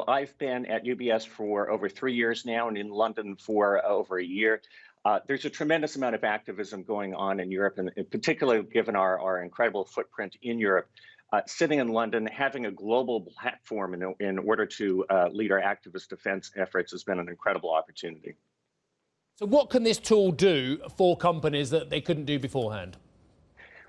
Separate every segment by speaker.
Speaker 1: I've been at UBS for over 3 years now and in London for over a year. There's a tremendous amount of activism going on in Europe, and particularly given our incredible footprint in Europe. Sitting in London, having a global platform in order to lead our activist defense efforts has been an incredible opportunity.
Speaker 2: So what can this tool do for companies that they couldn't do beforehand?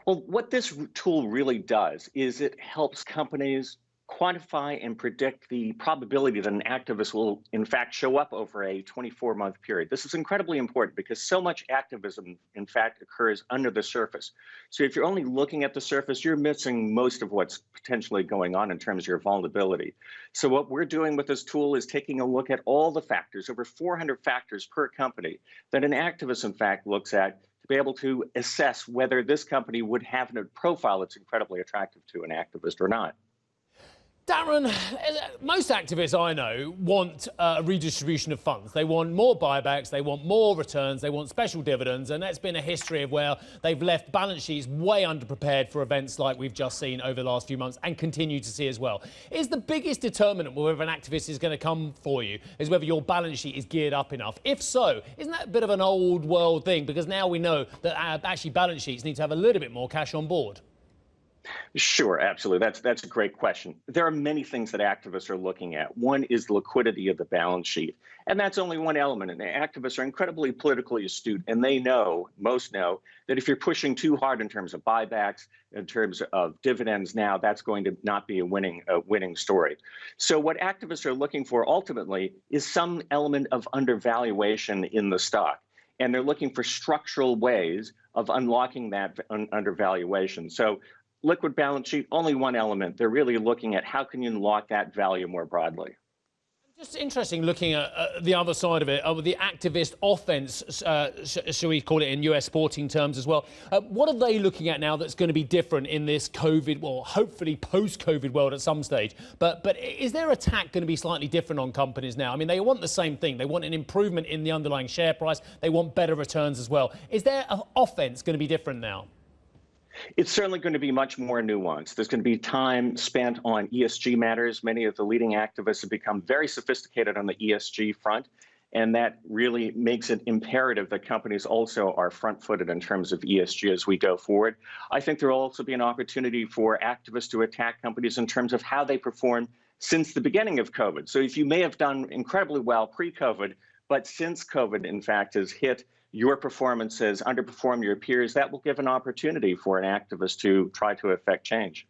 Speaker 1: Well, what this tool really does is it helps companies quantify and predict the probability that an activist will, in fact, show up over a 24-month period. This is incredibly important because so much activism, in fact, occurs under the surface. So if you're only looking at the surface, you're missing most of what's potentially going on in terms of your vulnerability. So what we're doing with this tool is taking a look at all the factors, over 400 factors per company, that an activist, in fact, looks at to be able to assess whether this company would have a profile that's incredibly attractive to an activist or not.
Speaker 2: Darren, most activists I know want a redistribution of funds. They want more buybacks, they want more returns, they want special dividends, and that's been a history of where they've left balance sheets way underprepared for events like we've just seen over the last few months and continue to see as well. Is the biggest determinant whether an activist is going to come for you is whether your balance sheet is geared up enough? If so, isn't that a bit of an old world thing? Because now we know that actually balance sheets need to have a little bit more cash on board.
Speaker 1: Sure, absolutely. That's a great question. There are many things that activists are looking at. One is the liquidity of the balance sheet, and that's only one element. And activists are incredibly politically astute, and they know, most know, that if you're pushing too hard in terms of buybacks, in terms of dividends now, that's going to not be a winning story. So what activists are looking for ultimately is some element of undervaluation in the stock. And they're looking for structural ways of unlocking that undervaluation. So liquid balance sheet, only one element. They're really looking at how can you unlock that value more broadly.
Speaker 2: Just interesting looking at the other side of it, the activist offense, shall we call it in US sporting terms as well. What are they looking at now that's going to be different in this COVID, well, hopefully post-COVID world at some stage? But is their attack going to be slightly different on companies now? I mean, they want the same thing. They want an improvement in the underlying share price. They want better returns as well. Is their offense going to be different now?
Speaker 1: It's certainly going to be much more nuanced. There's going to be time spent on ESG matters. Many of the leading activists have become very sophisticated on the ESG front, and that really makes it imperative that companies also are front-footed in terms of ESG as we go forward. I think there will also be an opportunity for activists to attack companies in terms of how they perform since the beginning of COVID. So if you may have done incredibly well pre-COVID, but since COVID, in fact, has hit, your performance has underperformed your peers, that will give an opportunity for an activist to try to affect change.